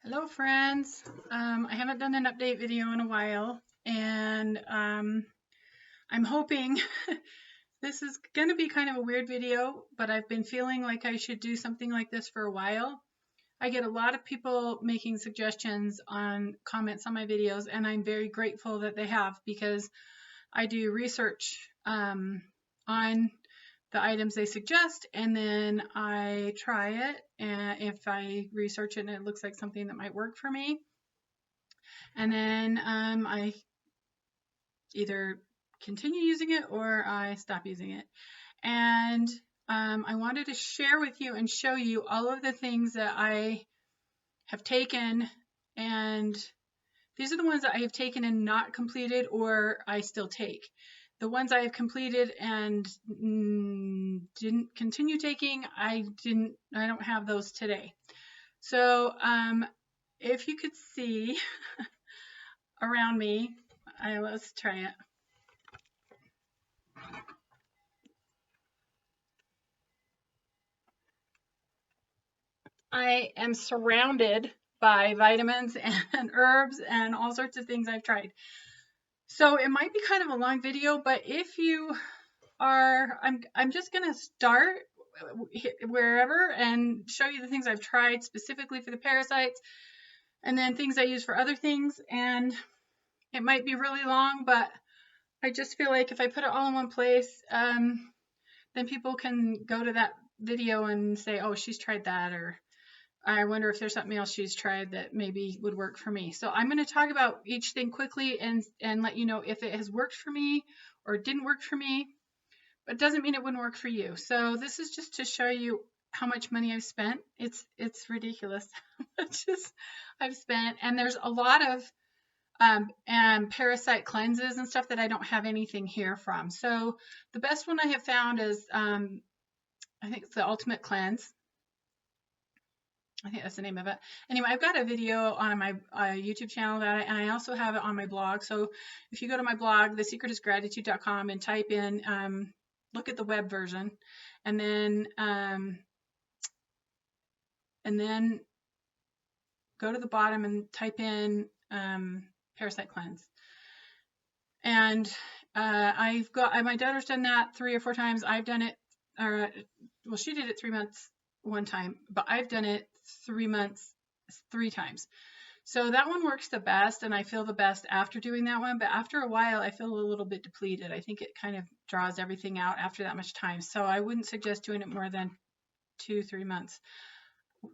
Hello friends. I haven't done an update video in a while, and I'm hoping this is going to be kind of a weird video, but I've been feeling like I should do something like this for a while. I get a lot of people making suggestions on comments on my videos, and I'm very grateful that they have, because I do research on the items they suggest, and then I try it, and if I research it and it looks like something that might work for me, and then I either continue using it or I stop using it. And I wanted to share with you and show you all of the things that I have taken, and these are the ones that I have taken and not completed, or I still take. The ones I have completed and didn't continue taking, I don't have those today. So if you could see around me, let's try it. I am surrounded by vitamins and herbs and all sorts of things I've tried. So it might be kind of a long video, but if you are, I'm just going to start wherever and show you the things I've tried specifically for the parasites, and then things I use for other things. And it might be really long, but I just feel like if I put it all in one place, then people can go to that video and say, oh, she's tried that, or I wonder if there's something else she's tried that maybe would work for me. So I'm going to talk about each thing quickly and let you know if it has worked for me or didn't work for me. But it doesn't mean it wouldn't work for you. So this is just to show you how much money I've spent. It's ridiculous how much I've spent. And there's a lot of parasite cleanses and stuff that I don't have anything here from. So the best one I have found is, I think it's the Ultimate Cleanse. I think that's the name of it. Anyway, I've got a video on my YouTube channel about it, and I also have it on my blog. So if you go to my blog, thesecretisgratitude.com, and type in, look at the web version, and then go to the bottom and type in Parasite Cleanse. And my daughter's done that 3 or 4 times. I've done it, well, she did it 3 months one time, but I've done it 3 months 3 times. So that one works the best, and I feel the best after doing that one. But after a while, I feel a little bit depleted. I think it kind of draws everything out after that much time. So I wouldn't suggest doing it more than 2-3 months.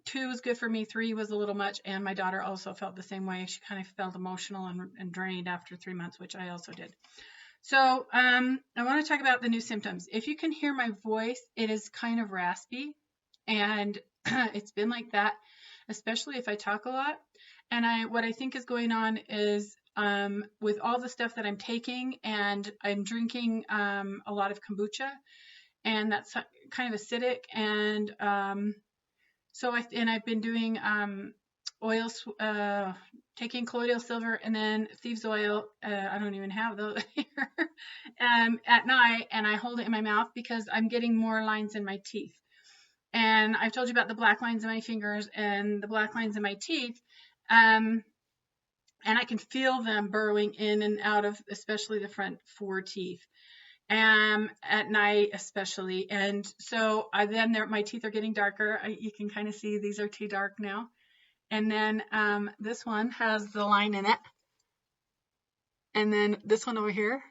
2 was good for me. 3 was a little much, and my daughter also felt the same way. She kind of felt emotional and drained after 3 months, which I also did. So I want to talk about the new symptoms. If you can hear my voice, it is kind of raspy, and it's been like that, especially if I talk a lot. And what I think is going on is, with all the stuff that I'm taking, and I'm drinking a lot of kombucha, and that's kind of acidic, and I've been doing oils, taking colloidal silver and then thieves oil. I don't even have those here. At night, and I hold it in my mouth because I'm getting more lines in my teeth. And I've told you about the black lines in my fingers and the black lines in my teeth. And I can feel them burrowing in and out of, especially the front 4 teeth. At night especially. And so my teeth are getting darker. You can kind of see these are too dark now. And then this one has the line in it. And then this one over here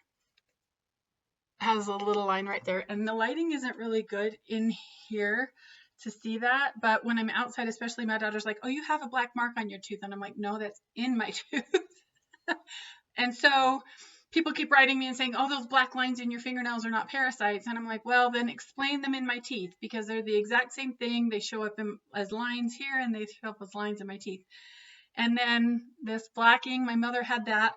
has a little line right there. And the lighting isn't really good in here to see that. But when I'm outside, especially, my daughter's like, oh, you have a black mark on your tooth. And I'm like, no, that's in my tooth. And so people keep writing me and saying, oh, those black lines in your fingernails are not parasites. And I'm like, well, then explain them in my teeth, because they're the exact same thing. They show up as lines here, and they show up as lines in my teeth. And then this blacking, my mother had that.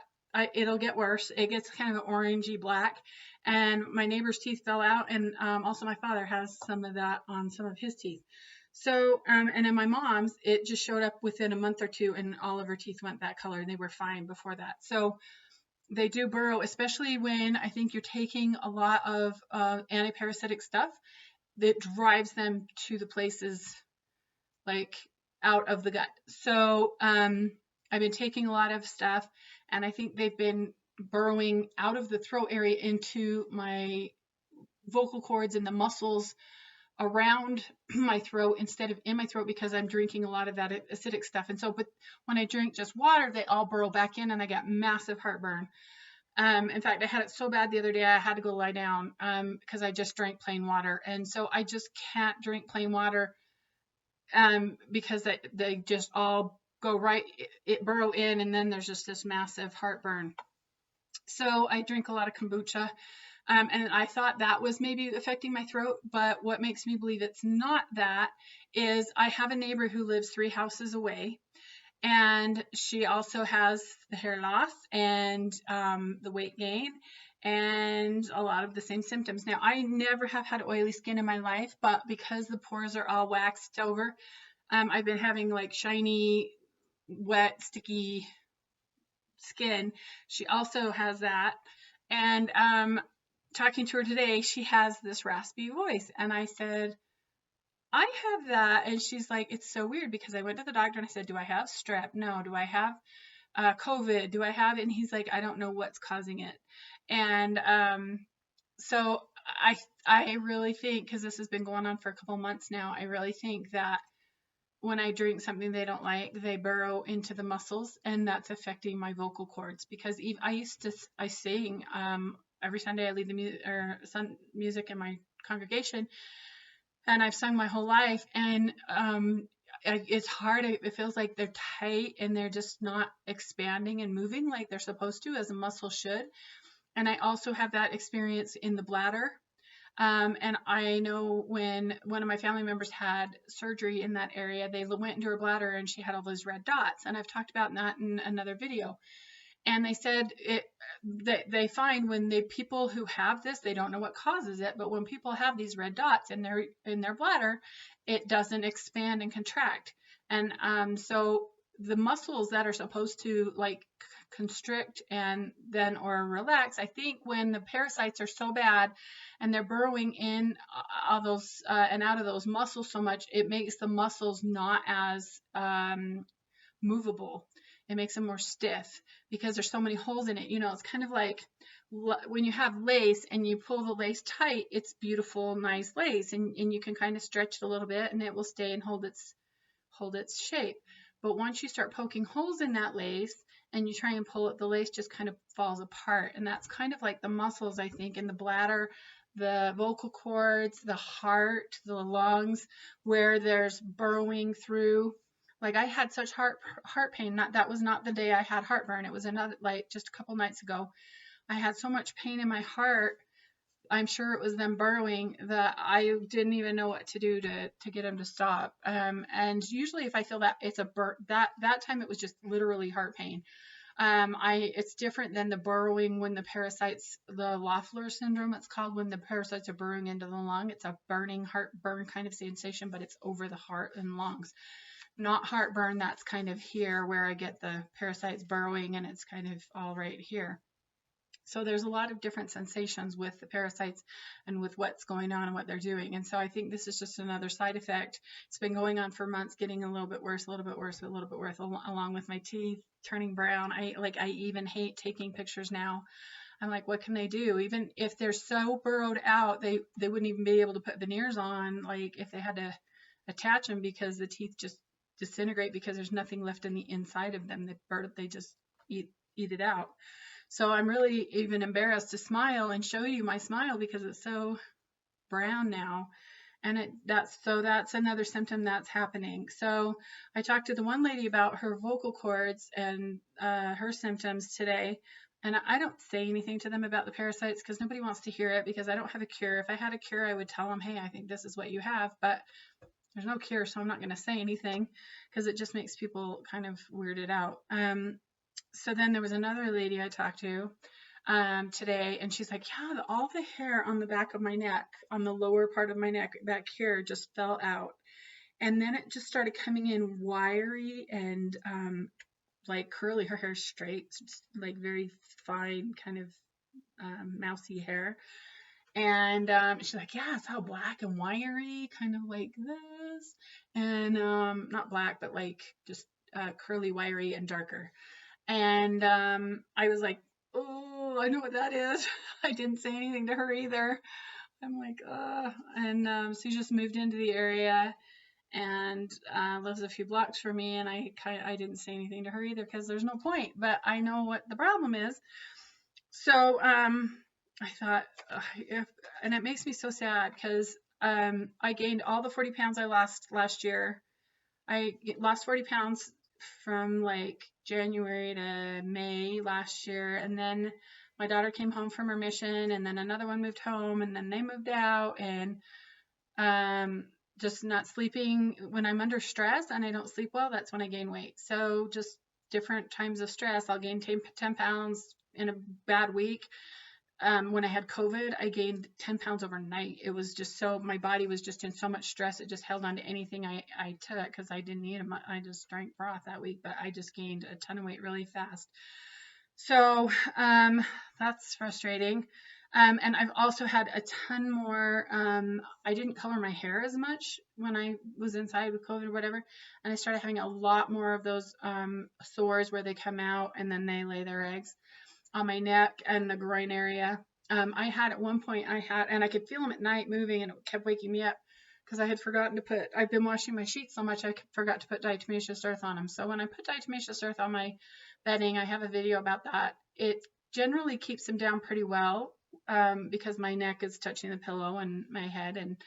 It'll get worse. It gets kind of an orangey black. And my neighbor's teeth fell out. And also my father has some of that on some of his teeth. So, and in my mom's, it just showed up within a month or 2, and all of her teeth went that color, and they were fine before that. So they do burrow, especially when I think you're taking a lot of anti-parasitic stuff that drives them to the places like out of the gut. So I've been taking a lot of stuff, and I think they've been burrowing out of the throat area into my vocal cords and the muscles around my throat instead of in my throat, because I'm drinking a lot of that acidic stuff. And so, but when I drink just water, they all burrow back in, and I get massive heartburn. In fact, I had it so bad the other day, I had to go lie down because I just drank plain water. And so I just can't drink plain water because they just all go right, it burrow in, and then there's just this massive heartburn. So I drink a lot of kombucha. And I thought that was maybe affecting my throat, but what makes me believe it's not that is I have a neighbor who lives 3 houses away, and she also has the hair loss and the weight gain and a lot of the same symptoms. Now, I never have had oily skin in my life, but because the pores are all waxed over, I've been having like shiny, wet, sticky skin. She also has that. And talking to her today, she has this raspy voice. And I said, I have that. And she's like, it's so weird because I went to the doctor and I said, do I have strep? No. Do I have COVID? Do I have it? And he's like, I don't know what's causing it. And so I really think, because this has been going on for a couple months now, I really think that when I drink something they don't like, they burrow into the muscles, and that's affecting my vocal cords. Because I sing every Sunday. I lead the music in my congregation, and I've sung my whole life. And it's hard. It feels like they're tight and they're just not expanding and moving like they're supposed to, as a muscle should. And I also have that experience in the bladder. And I know when one of my family members had surgery in that area, they went into her bladder and she had all those red dots. And I've talked about that in another video. And they said they find when the people who have this, they don't know what causes it, but when people have these red dots in their bladder, it doesn't expand and contract. And so the muscles that are supposed to like constrict and then or relax, I think when the parasites are so bad and they're burrowing in all those and out of those muscles so much, it makes the muscles not as movable. It makes them more stiff because there's so many holes in it. You know, it's kind of like when you have lace and you pull the lace tight, it's beautiful, nice lace, and you can kind of stretch it a little bit and it will stay and hold its shape. But once you start poking holes in that lace and you try and pull it, the lace just kind of falls apart. And that's kind of like the muscles, I think, in the bladder, the vocal cords, the heart, the lungs, where there's burrowing through. Like I had such heart pain. That was not the day I had heartburn. It was another, like just a couple nights ago. I had so much pain in my heart. I'm sure it was them burrowing that I didn't even know what to do to get them to stop. And usually if I feel that it's that time it was just literally heart pain. It's different than the burrowing when the parasites, the Loeffler syndrome, it's called, when the parasites are burrowing into the lung. It's a burning heartburn kind of sensation, but it's over the heart and lungs. Not heartburn, that's kind of here where I get the parasites burrowing, and it's kind of all right here. So there's a lot of different sensations with the parasites and with what's going on and what they're doing. And so I think this is just another side effect. It's been going on for months, getting a little bit worse, a little bit worse, a little bit worse, along with my teeth turning brown. I even hate taking pictures now. I'm like, what can they do? Even if they're so burrowed out, they wouldn't even be able to put veneers on, like if they had to attach them, because the teeth just disintegrate because there's nothing left in the inside of them. They just eat it out. So I'm really even embarrassed to smile and show you my smile because it's so brown now. And that's another symptom that's happening. So I talked to the one lady about her vocal cords and her symptoms today. And I don't say anything to them about the parasites because nobody wants to hear it, because I don't have a cure. If I had a cure, I would tell them, hey, I think this is what you have. But there's no cure, so I'm not going to say anything because it just makes people kind of weirded out. So then there was another lady I talked to today, and she's like, yeah, all the hair on the back of my neck, on the lower part of my neck back here, just fell out. And then it just started coming in wiry and like curly. Her hair's straight, like very fine kind of mousy hair. And she's like, yeah, it's all black and wiry, kind of like this. And not black, but like just curly, wiry, and darker. And I was like, oh, I know what that is. I didn't say anything to her either. I'm like, and so she just moved into the area and lives a few blocks from me. And I didn't say anything to her either because there's no point. But I know what the problem is. So I thought, and it makes me so sad because I gained all the 40 pounds I lost last year. I lost 40 pounds from like January to May last year. And then my daughter came home from her mission, and then another one moved home, and then they moved out. And just not sleeping when I'm under stress and I don't sleep well, that's when I gain weight. So just different times of stress, I'll gain 10 pounds in a bad week. When I had COVID, I gained 10 pounds overnight. It was just so, my body was just in so much stress. It just held on to anything I took because I didn't eat them. I just drank broth that week, but I just gained a ton of weight really fast. So that's frustrating. And I've also had a ton more, I didn't color my hair as much when I was inside with COVID or whatever. And I started having a lot more of those sores where they come out and then they lay their eggs on my neck and the groin area. I had at one point, and I could feel them at night moving, and it kept waking me up because I had forgotten to put, I've been washing my sheets so much, I forgot to put diatomaceous earth on them. So when I put diatomaceous earth on my bedding, I have a video about that. It generally keeps them down pretty well because my neck is touching the pillow and my head. And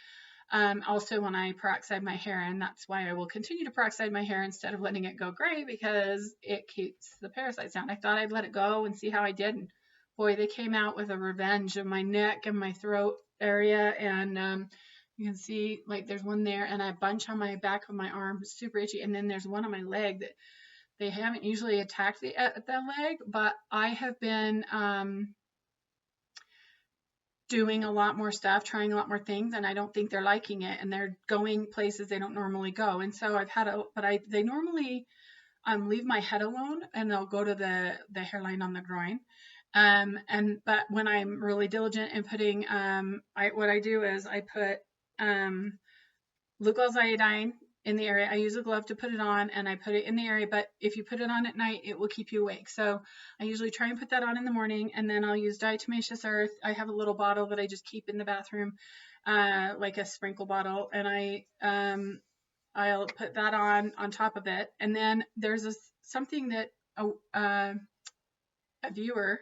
also when I peroxide my hair, and that's why I will continue to peroxide my hair instead of letting it go gray, because it keeps the parasites down. I thought I'd let it go and see how I did. And boy, they came out with a revenge of my neck and my throat area. And you can see like there's one there and a bunch on my back of my arm, super itchy. And then there's one on my leg that they haven't usually attacked the leg, but I have been doing a lot more stuff, trying a lot more things, and I don't think they're liking it, and they're going places they don't normally go. And so I've had they normally leave my head alone, and they'll go to the hairline on the groin. But when I'm really diligent in putting, what I do is I put glucose iodine in the area. I use a glove to put it on, and I put it in the area, but if you put it on at night, it will keep you awake. So I usually try and put that on in the morning, and then I'll use diatomaceous earth. I have a little bottle that I just keep in the bathroom, like a sprinkle bottle, and I'll put that on top of it. And then there's something that a viewer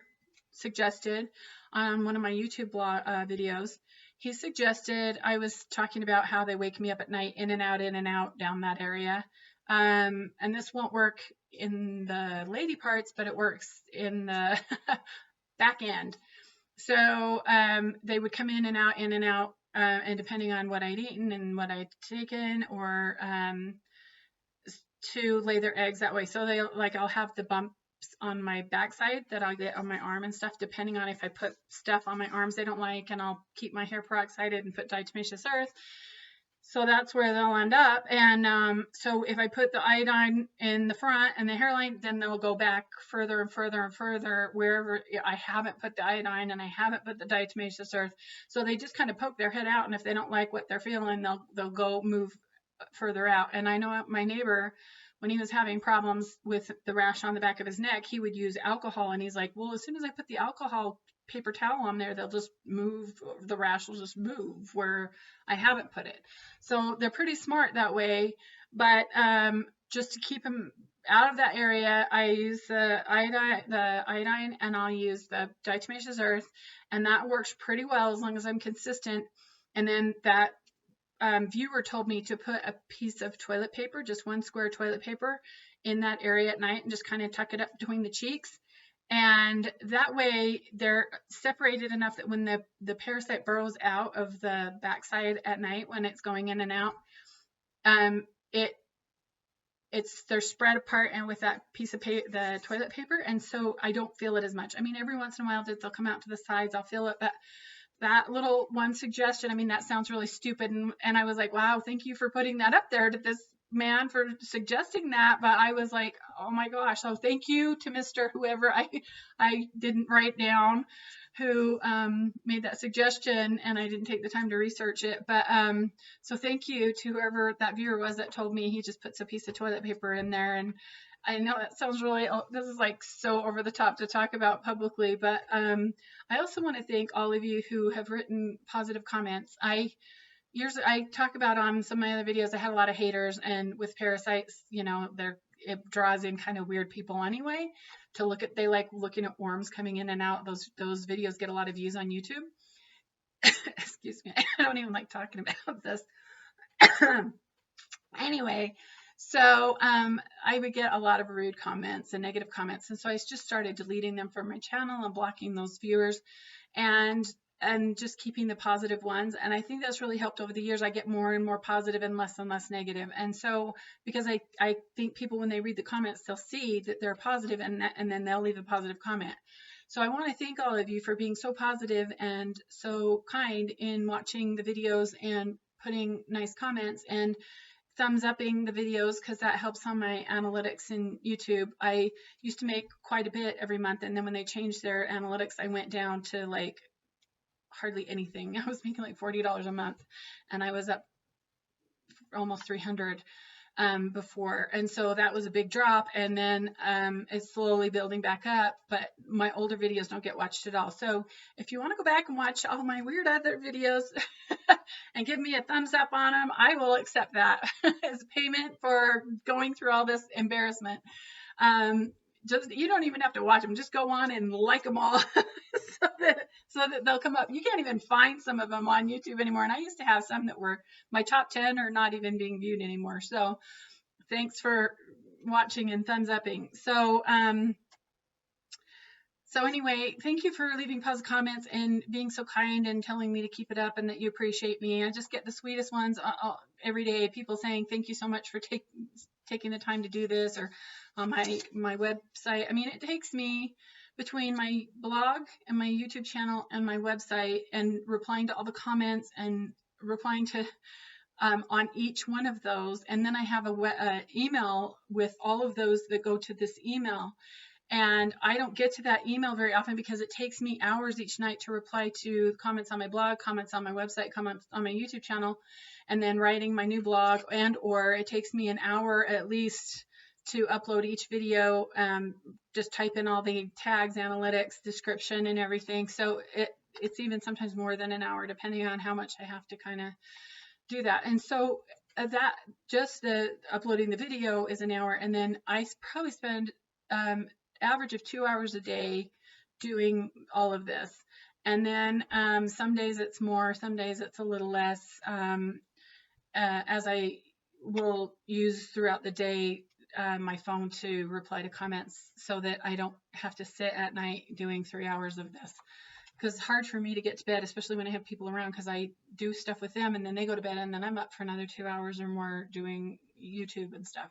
suggested on one of my YouTube blog videos. He suggested, I was talking about how they wake me up at night, in and out down that area. And this won't work in the lady parts, but it works in the back end. So they would come in and out, and depending on what I'd eaten and what I'd taken, or to lay their eggs that way. So I'll have the bumps on my backside that I'll get on my arm and stuff, depending on if I put stuff on my arms they don't like, and I'll keep my hair peroxided and put diatomaceous earth. So that's where they'll end up. And so if I put the iodine in the front and the hairline, then they'll go back further and further and further wherever I haven't put the iodine and I haven't put the diatomaceous earth. So they just kind of poke their head out, and if they don't like what they're feeling, they'll go move further out. And I know my neighbor, when he was having problems with the rash on the back of his neck, he would use alcohol, and he's like, well, as soon as I put the alcohol paper towel on there, they'll just move, the rash will just move where I haven't put it. So they're pretty smart that way. But just to keep them out of that area, I use the iodine, and I'll use the diatomaceous earth, and that works pretty well as long as I'm consistent. And then that viewer told me to put a piece of toilet paper, just one square toilet paper, in that area at night, and just kind of tuck it up between the cheeks. And that way they're separated enough that when the parasite burrows out of the backside at night, when it's going in and out, they're spread apart and with that piece of the toilet paper, and so I don't feel it as much. I mean, every once in a while they'll come out to the sides, I'll feel it, but that little one suggestion, I mean, that sounds really stupid, and I was like, wow, thank you for putting that up there to this man for suggesting that, but I was like, oh my gosh. So thank you to Mr. Whoever I didn't write down who made that suggestion, and I didn't take the time to research it. But so thank you to whoever that viewer was that told me. He just puts a piece of toilet paper in there, and I know that sounds really, this is like so over the top to talk about publicly, but I also want to thank all of you who have written positive comments. I talk about on some of my other videos, I had a lot of haters, and with Parasites, you know, it draws in kind of weird people anyway to look at. They like looking at worms coming in and out. Those videos get a lot of views on YouTube. Excuse me. I don't even like talking about this. Anyway, so I would get a lot of rude comments and negative comments, and so I just started deleting them from my channel and blocking those viewers, and just keeping the positive ones. And I think that's really helped over the years. I get more and more positive and less negative. And so because I think people, when they read the comments, they'll see that they're positive, and then they'll leave a positive comment. So I want to thank all of you for being so positive and so kind in watching the videos and putting nice comments and thumbs upping the videos, because that helps on my analytics in YouTube. I used to make quite a bit every month, and then when they changed their analytics, I went down to like hardly anything. I was making like $40 a month, and I was up almost 300 before, and so that was a big drop. And then it's slowly building back up, but my older videos don't get watched at all. So if you want to go back and watch all my weird other videos and give me a thumbs up on them, I will accept that as payment for going through all this embarrassment. Just, you don't even have to watch them, just go on and like them all so that they'll come up. You can't even find some of them on YouTube anymore, and I used to have some that were my top 10 are not even being viewed anymore. So thanks for watching and thumbs upping. So anyway, thank you for leaving positive comments and being so kind and telling me to keep it up and that you appreciate me. I just get the sweetest ones every day. People saying thank you so much for taking the time to do this, or on my website. I mean, it takes me, between my blog and my YouTube channel and my website, and replying to all the comments and replying to on each one of those, and then I have a email with all of those that go to this email. And I don't get to that email very often because it takes me hours each night to reply to comments on my blog, comments on my website, comments on my YouTube channel, and then writing my new blog, or it takes me an hour at least to upload each video, just type in all the tags, analytics, description, and everything. So it's even sometimes more than an hour, depending on how much I have to kind of do that. And so that just the uploading the video is an hour, and then I probably spend average of 2 hours a day doing all of this. And then some days it's more, some days it's a little less, as I will use throughout the day my phone to reply to comments, so that I don't have to sit at night doing 3 hours of this, because it's hard for me to get to bed, especially when I have people around, because I do stuff with them and then they go to bed, and then I'm up for another 2 hours or more doing YouTube and stuff.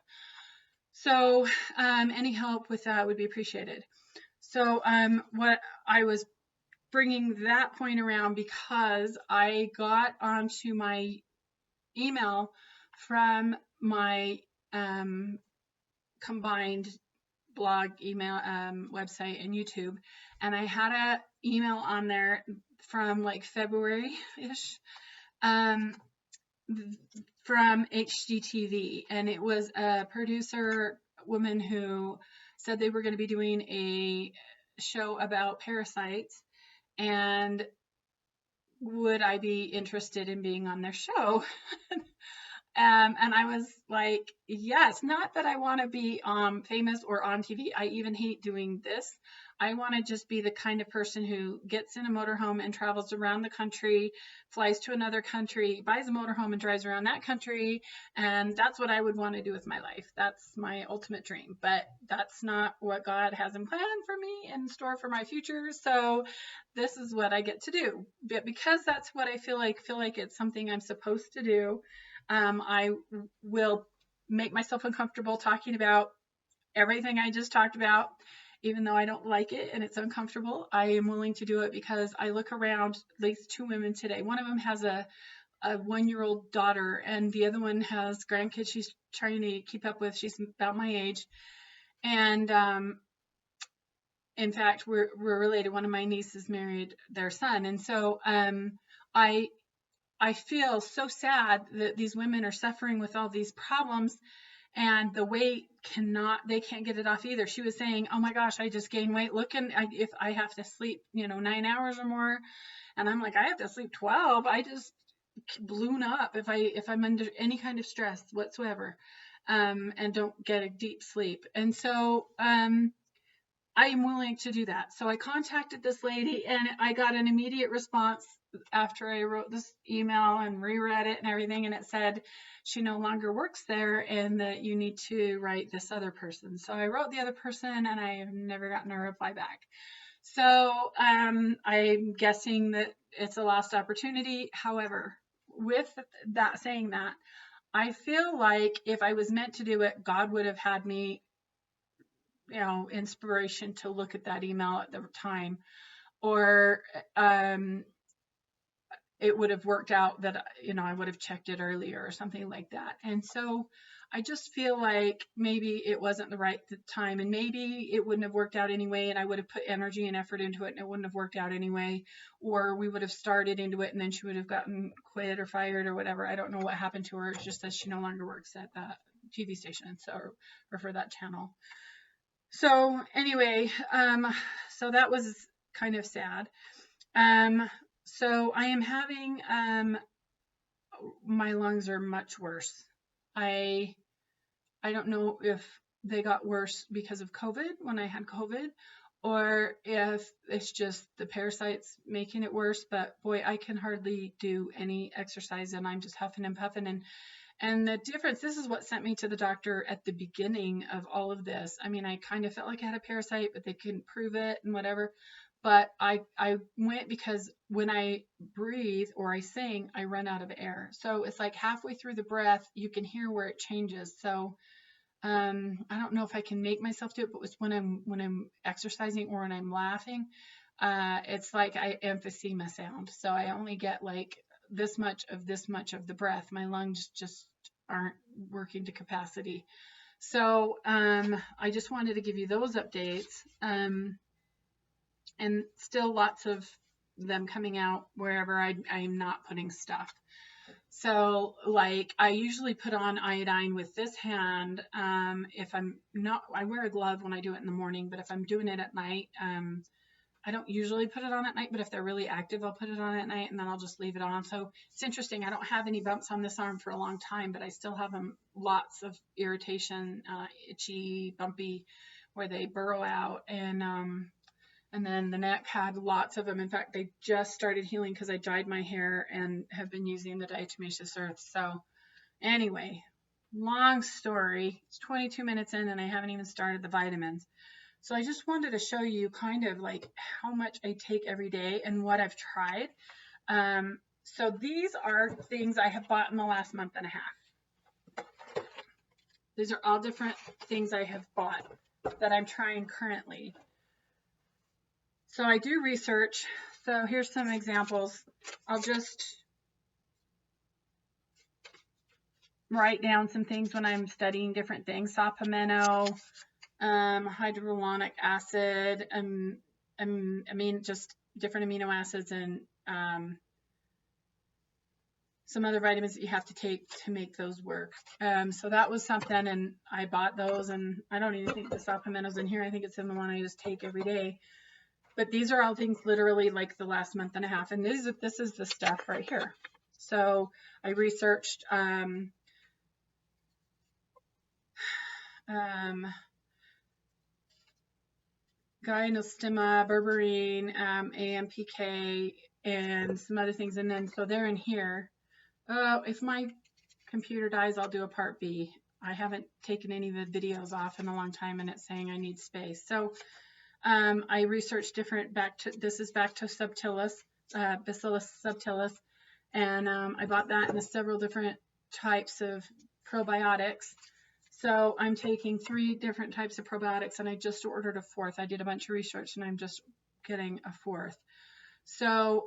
So any help with that would be appreciated. So what I was bringing that point around because I got onto my email from my combined blog, email, website, and YouTube, and I had an email on there from like February-ish from HGTV, and it was a producer woman who said they were going to be doing a show about parasites, and would I be interested in being on their show? And I was like, yes. Not that I want to be famous or on TV. I even hate doing this. I want to just be the kind of person who gets in a motorhome and travels around the country, flies to another country, buys a motorhome and drives around that country. And that's what I would want to do with my life. That's my ultimate dream. But that's not what God has in plan for me, in store for my future. So this is what I get to do. But because that's what I feel like it's something I'm supposed to do, I will make myself uncomfortable talking about everything I just talked about. Even though I don't like it and it's uncomfortable, I am willing to do it because I look around, at least 2 women today. One of them has a a 1-year-old daughter, and the other one has grandkids she's trying to keep up with. She's about my age. And in fact, we're related. One of my nieces married their son. And so I feel so sad that these women are suffering with all these problems, and the weight they can't get it off either. She was saying, oh my gosh, I just gained weight. If I have to sleep, 9 hours or more. And I'm like, I have to sleep 12. I just balloon up if I'm under any kind of stress whatsoever, and don't get a deep sleep. And so, I am willing to do that. So I contacted this lady, and I got an immediate response after I wrote this email and reread it and everything. And it said she no longer works there and that you need to write this other person. So I wrote the other person, and I have never gotten a reply back. So I'm guessing that it's a lost opportunity. However, with that saying that, I feel like if I was meant to do it, God would have had me, inspiration to look at that email at the time, or it would have worked out that, I would have checked it earlier or something like that. And so I just feel like maybe it wasn't the right time, and maybe it wouldn't have worked out anyway, and I would have put energy and effort into it and it wouldn't have worked out anyway, or we would have started into it and then she would have gotten quit or fired or whatever. I don't know what happened to her. It's just that she no longer works at that TV station, or for that channel. So anyway, so that was kind of sad. So I am having, my lungs are much worse. I don't know if they got worse because of COVID, when I had COVID, or if it's just the parasites making it worse. But boy, I can hardly do any exercise, and I'm just huffing and puffing. And the difference, this is what sent me to the doctor at the beginning of all of this. I mean, I kind of felt like I had a parasite, but they couldn't prove it and whatever. But I went because when I breathe or I sing, I run out of air. So it's like halfway through the breath, you can hear where it changes. So I don't know if I can make myself do it, but it's when I'm exercising or when I'm laughing, it's like I emphysema sound. So I only get like this much of the breath. My lungs just aren't working to capacity. So I just wanted to give you those updates. And still lots of them coming out wherever I'm not putting stuff. So like I usually put on iodine with this hand. If I'm not, I wear a glove when I do it in the morning, but if I'm doing it at night, I don't usually put it on at night, but if they're really active, I'll put it on at night, and then I'll just leave it on. So it's interesting. I don't have any bumps on this arm for a long time, but I still have lots of irritation, itchy, bumpy, where they burrow out. And then the neck had lots of them. In fact, they just started healing because I dyed my hair and have been using the diatomaceous earth. So anyway, long story. It's 22 minutes in and I haven't even started the vitamins. So I just wanted to show you kind of like how much I take every day and what I've tried. So these are things I have bought in the last month and a half. These are all different things I have bought that I'm trying currently. So I do research. So here's some examples. I'll just write down some things when I'm studying different things. Saw pimento, hyaluronic acid, just different amino acids, and some other vitamins that you have to take to make those work. So that was something, and I bought those, and I don't even think the saw pimento's in here. I think it's in the one I just take every day. But these are all things literally like the last month and a half. And this is the stuff right here. So I researched gynostemma, berberine, AMPK, and some other things. And then so they're in here. If my computer dies, I'll do a part B. I haven't taken any of the videos off in a long time, and it's saying I need space. So I researched different this is Bacillus subtilis, and I bought that in several different types of probiotics. So I'm taking 3 different types of probiotics, and I just ordered a 4th. I did a bunch of research, and I'm just getting a 4th. So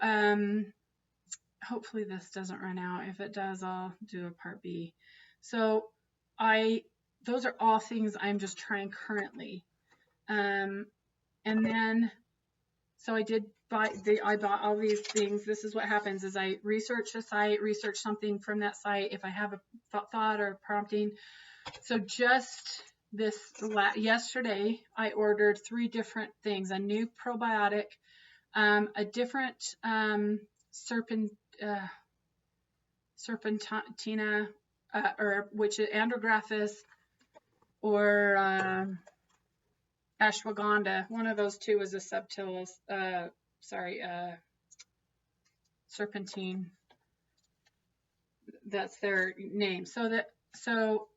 hopefully this doesn't run out. If it does, I'll do a part B. So those are all things I'm just trying currently. And then, so I bought all these things. This is what happens is I research a site, research something from that site. If I have a thought or prompting. So just yesterday, I ordered 3 different things: a new probiotic, a different serpentina, or which is andrographis, or ashwagandha. One of those 2 is a subtilis, serpentine. That's their name. So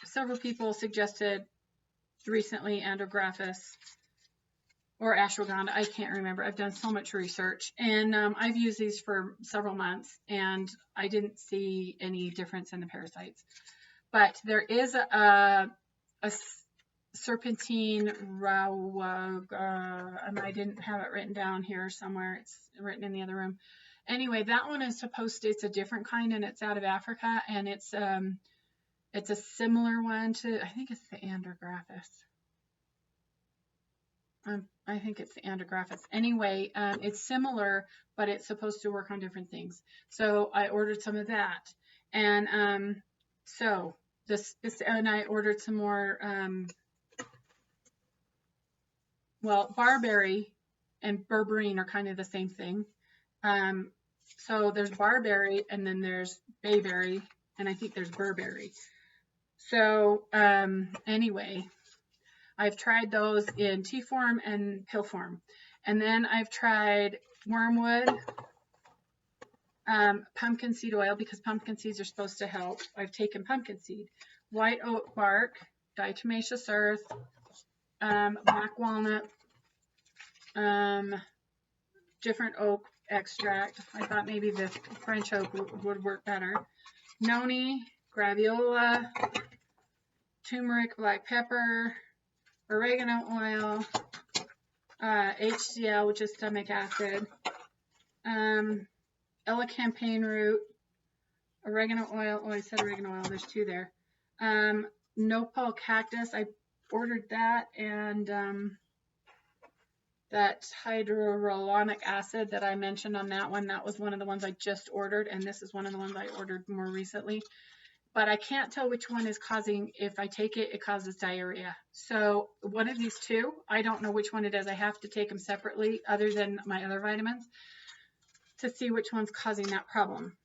several people suggested recently andrographis or ashwagandha. I can't remember. I've done so much research, and I've used these for several months, and I didn't see any difference in the parasites. But there is a serpentine and I didn't have it written down here somewhere. It's written in the other room. Anyway, that one is it's a different kind, and it's out of Africa, and it's a similar one to, I think it's the andrographis. I think it's the andrographis. Anyway, it's similar, but it's supposed to work on different things. So I ordered some of that, and and I ordered some more. Well, barberry and berberine are kind of the same thing. So there's barberry, and then there's bayberry, and I think there's burberry. So anyway, I've tried those in tea form and pill form. And then I've tried wormwood, pumpkin seed oil, because pumpkin seeds are supposed to help. I've taken pumpkin seed, white oak bark, diatomaceous earth, black walnut, different oak extract. I thought maybe the French oak would work better. Noni, graviola, turmeric, black pepper, oregano oil, HCl, which is stomach acid, elecampane root, oregano oil. Oh, I said oregano oil. There's 2 there. Nopal cactus. I ordered that, and that hyaluronic acid that I mentioned on that one. That was one of the ones I just ordered, and this is one of the ones I ordered more recently. But I can't tell which one is causing, if I take it, it causes diarrhea. So one of these 2, I don't know which one it is. I have to take them separately, other than my other vitamins, to see which one's causing that problem.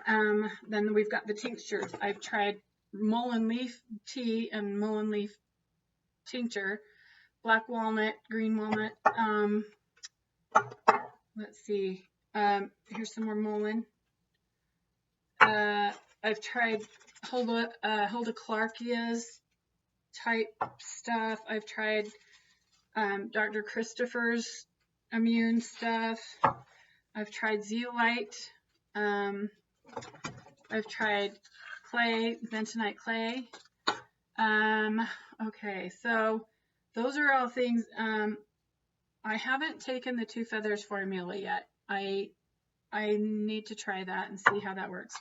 Then we've got the tinctures. I've tried mullein leaf tea and mullein leaf tincture, black walnut, green walnut. Let's see. Here's some more mullein. I've tried Hulda Clarkia's type stuff. I've tried Dr. Christopher's immune stuff. I've tried zeolite. I've tried clay, bentonite clay. Okay, so those are all things. I haven't taken the 2 feathers formula yet. I need to try that and see how that works.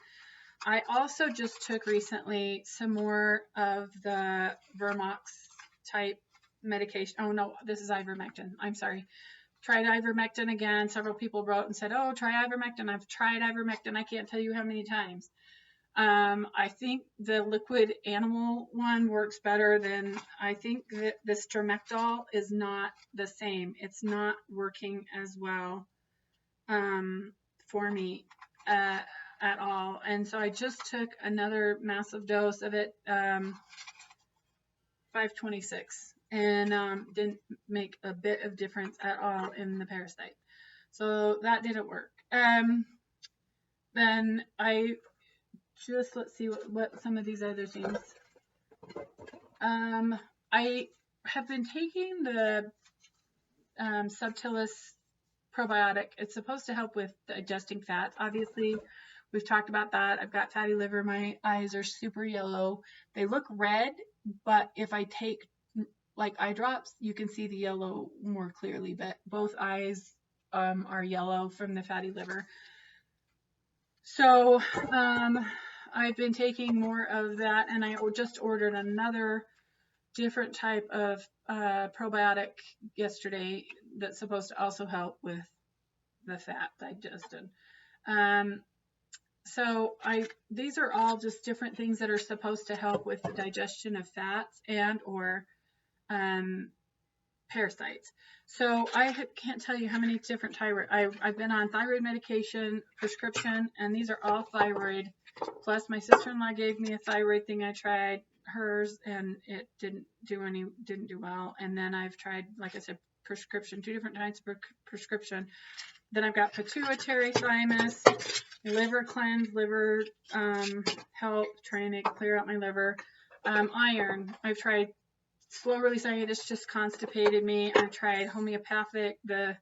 I also just took recently some more of the Vermox type medication. Oh no, this is ivermectin. I'm sorry. Tried ivermectin again. Several people wrote and said, oh, try ivermectin. I've tried ivermectin. I can't tell you how many times. I think the liquid animal one works better than, I think that this Stromectol is not the same. It's not working as well for me at all. And so I just took another massive dose of it, 526, and didn't make a bit of difference at all in the parasite. So that didn't work. Then I just, let's see what some of these other things. I have been taking the subtilis probiotic. It's supposed to help with digesting fats. Obviously, we've talked about that. I've got fatty liver. My eyes are super yellow. They look red, but if I take like eye drops, you can see the yellow more clearly. But both eyes are yellow from the fatty liver. So I've been taking more of that, and I just ordered another different type of probiotic yesterday that's supposed to also help with the fat digestion. Um, so these are all just different things that are supposed to help with the digestion of fats and or um, parasites. So I can't tell you how many different thyroid. I've been on thyroid medication, prescription, and these are all thyroid. Plus, my sister-in-law gave me a thyroid thing. I tried hers, and it didn't do well. And then I've tried, like I said, prescription, 2 different types of prescription. Then I've got pituitary, thymus, liver cleanse, liver help, trying to clear out my liver. Iron. I've tried slow release iron, it's just constipated me. I tried homeopathic, the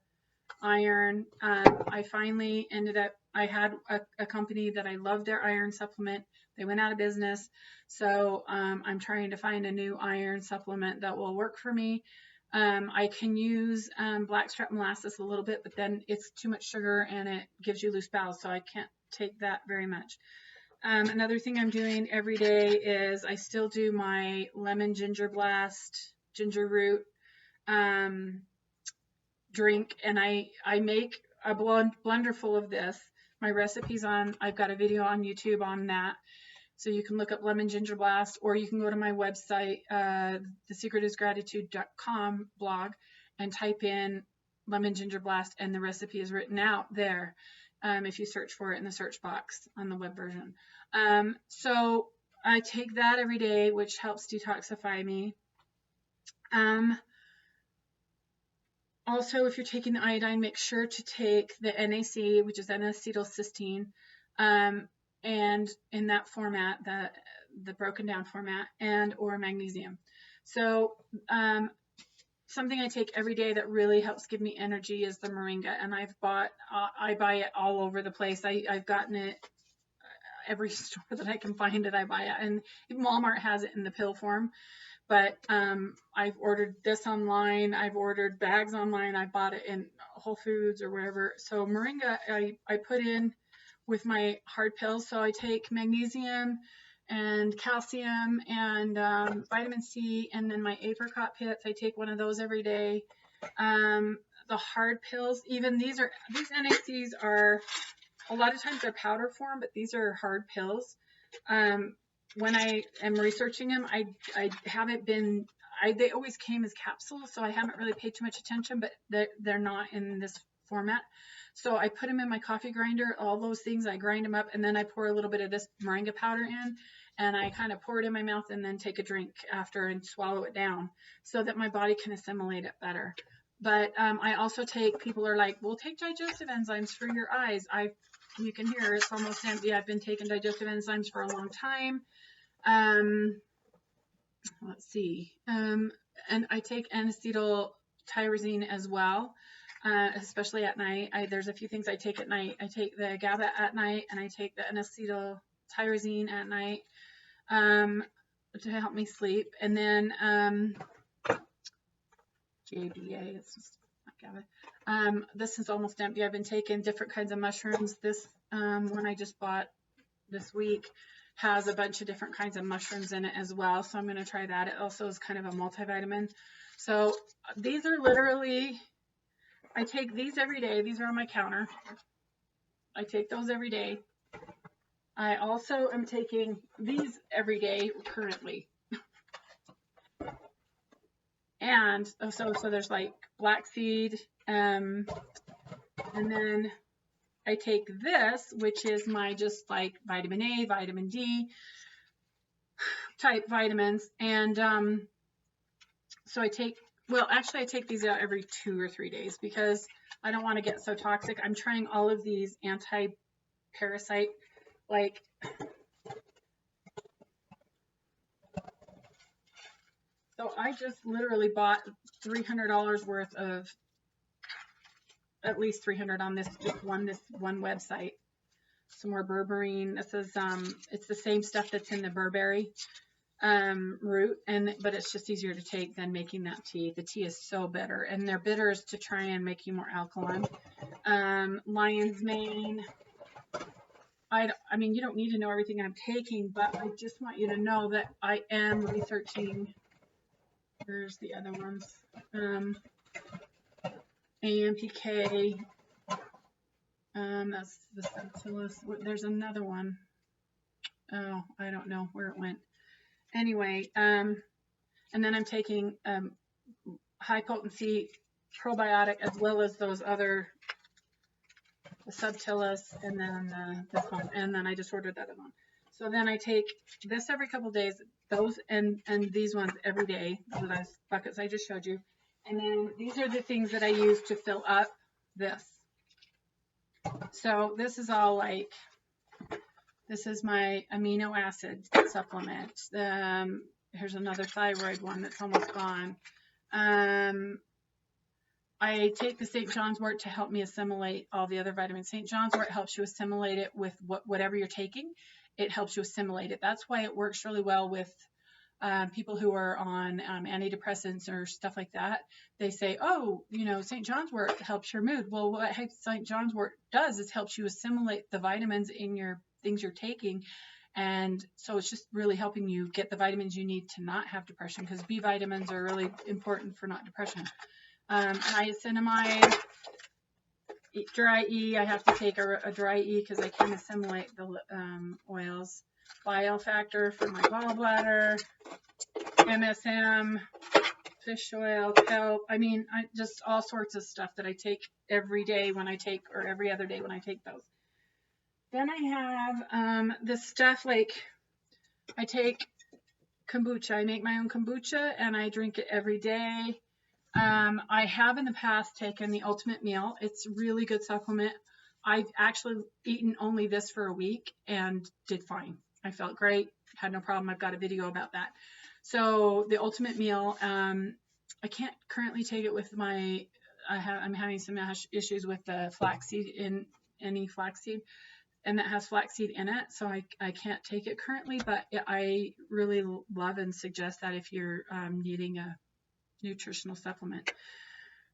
iron. I finally ended up, I had a company that I loved their iron supplement. They went out of business. So I'm trying to find a new iron supplement that will work for me. I can use blackstrap molasses a little bit, but then it's too much sugar and it gives you loose bowels. So I can't take that very much. Another thing I'm doing every day is I still do my lemon ginger blast, ginger root drink, and I make a blender full of this. My recipe's on, I've got a video on YouTube on that. So you can look up lemon ginger blast, or you can go to my website, thesecretisgratitude.com blog, and type in lemon ginger blast, and the recipe is written out there. If you search for it in the search box on the web version. So I take that every day, which helps detoxify me. Also, if you're taking the iodine, make sure to take the NAC, which is N-acetylcysteine, and in that format, the broken down format, and or magnesium. So something I take every day that really helps give me energy is the moringa, and I buy it all over the place. I've gotten it every store that I can find it, I buy it, and Walmart has it in the pill form. But I've ordered this online. I've ordered bags online. I bought it in Whole Foods or wherever. So moringa, I put in with my hard pills. So I take magnesium and calcium and vitamin C, and then my apricot pits. I take one of those every day. The hard pills, even these NACs are, a lot of times they're powder form, but these are hard pills. When I am researching them, I haven't been, they always came as capsules, so I haven't really paid too much attention, but they're not in this format. So I put them in my coffee grinder, all those things, I grind them up, and then I pour a little bit of this moringa powder in, and I kind of pour it in my mouth and then take a drink after and swallow it down so that my body can assimilate it better. But I also take, people are like, well, take digestive enzymes for your eyes. You can hear it's almost empty. I've been taking digestive enzymes for a long time. Let's see. And I take N-acetyltyrosine as well, especially at night. There's a few things I take at night. I take the GABA at night, and I take the N-acetyltyrosine at night to help me sleep. And then JBA, it's just not GABA. This is almost empty. I've been taking different kinds of mushrooms. This one I just bought this week has a bunch of different kinds of mushrooms in it as well. So I'm going to try that. It also is kind of a multivitamin. So these are literally, I take these every day. These are on my counter. I take those every day. I also am taking these every day currently. And so there's like black seed, and then I take this, which is my just like vitamin A, vitamin D type vitamins. And so I take, well, actually I take these out every 2 or 3 days because I don't want to get so toxic. I'm trying all of these anti-parasite, like, so I just literally bought $300 worth of, at least 300 on this one website. Some more berberine. This is it's the same stuff that's in the berberry root, but it's just easier to take than making that tea. The tea is so bitter, and their bitters to try and make you more alkaline. Lion's mane. I mean, you don't need to know everything I'm taking, but I just want you to know that I am researching. There's the other ones. AMPK. That's the subtilis. There's another one. Oh, I don't know where it went. Anyway, and then I'm taking high potency probiotic as well as those other, the subtilis, and then this one, and then I just ordered that one. So then I take this every couple days, those and these ones every day, those buckets I just showed you. And then these are the things that I use to fill up this. So this is all like, this is my amino acid supplement. Here's another thyroid one that's almost gone. I take the St. John's wort to help me assimilate all the other vitamins. St. John's wort helps you assimilate it with whatever you're taking. It helps you assimilate it. That's why it works really well with people who are on antidepressants or stuff like that. They say, oh, you know, St. John's wort helps your mood. Well, what St. John's wort does is helps you assimilate the vitamins in your things you're taking. And so it's just really helping you get the vitamins you need to not have depression, because B vitamins are really important for not depression. Niacinamide, dry E, I have to take a dry E because I can't assimilate the oils. Bile factor for my gallbladder, MSM, fish oil, kelp. I mean, just all sorts of stuff that I take every day when I take, or every other day when I take those. Then I have this stuff like, I take kombucha. I make my own kombucha and I drink it every day. I have in the past taken the Ultimate Meal. It's a really good supplement. I've actually eaten only this for a week and did fine. I felt great, had no problem. I've got a video about that. So the Ultimate Meal, I can't currently take it with my, I'm having some issues with the flaxseed, in any flaxseed, and that has flaxseed in it. So I can't take it currently, but I really love and suggest that if you're needing a nutritional supplement.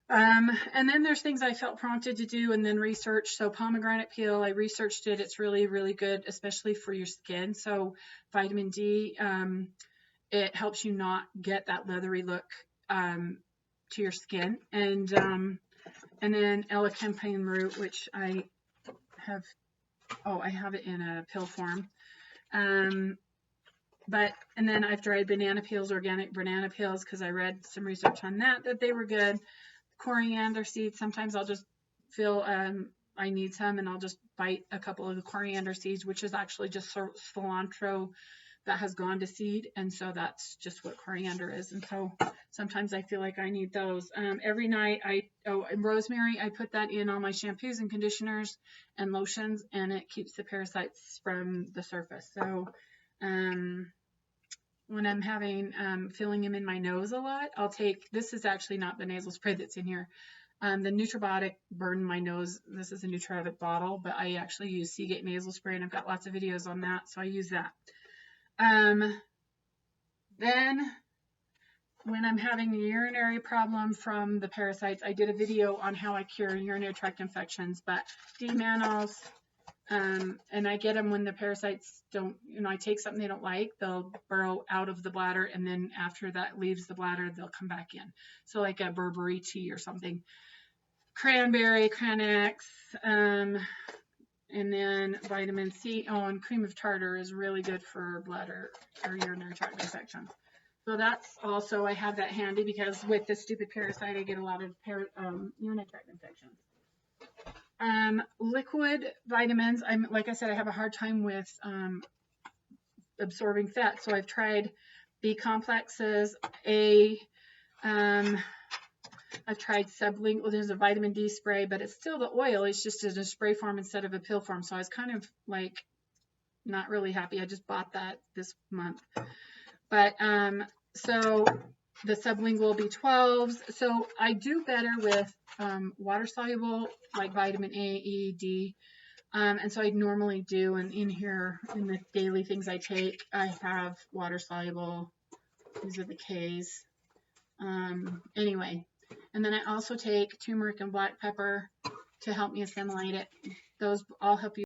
And then there's things I felt prompted to do and then research. So pomegranate peel, I researched it. It's really, really good, especially for your skin. So vitamin D, it helps you not get that leathery look to your skin. And then elecampane root, which I have, I have it in a pill form. And then I've tried banana peels, organic banana peels, because I read some research on that they were good. Coriander seeds, sometimes I'll just feel I need some and I'll just bite a couple of the coriander seeds, which is actually just cilantro that has gone to seed, and so that's just what coriander is. And so sometimes I feel like I need those. Every night and rosemary, I put that in all my shampoos and conditioners and lotions, and it keeps the parasites from the surface. So when I'm having feeling them in my nose a lot, I'll take, this is actually not the nasal spray that's in here. The Nutribiotic burned my nose. This is a Nutribiotic bottle, but I actually use Seagate nasal spray, and I've got lots of videos on that, so I use that. Then when I'm having a urinary problem from the parasites, I did a video on how I cure urinary tract infections, but D-mannose, and I get them when the parasites don't, I take something they don't like, they'll burrow out of the bladder, and then after that leaves the bladder, they'll come back in. So like a Burberry tea or something. Cranberry, Cranax, and then vitamin C. And cream of tartar is really good for bladder or urinary tract infections. So that's also, I have that handy because with this stupid parasite, I get a lot of urinary tract infections. Liquid vitamins, like I said, I have a hard time with absorbing fat, so I've tried B complexes, I've tried sublingual, there's a vitamin D spray, but it's still the oil, it's just in a spray form instead of a pill form, so I was kind of like not really happy. I just bought that this month. But so the sublingual B12s, so I do better with water soluble, like vitamin A, E, D, and so I normally do, and in here, in the daily things I take, I have water soluble, these are the Ks, anyway, and then I also take turmeric and black pepper to help me assimilate it. Those all help you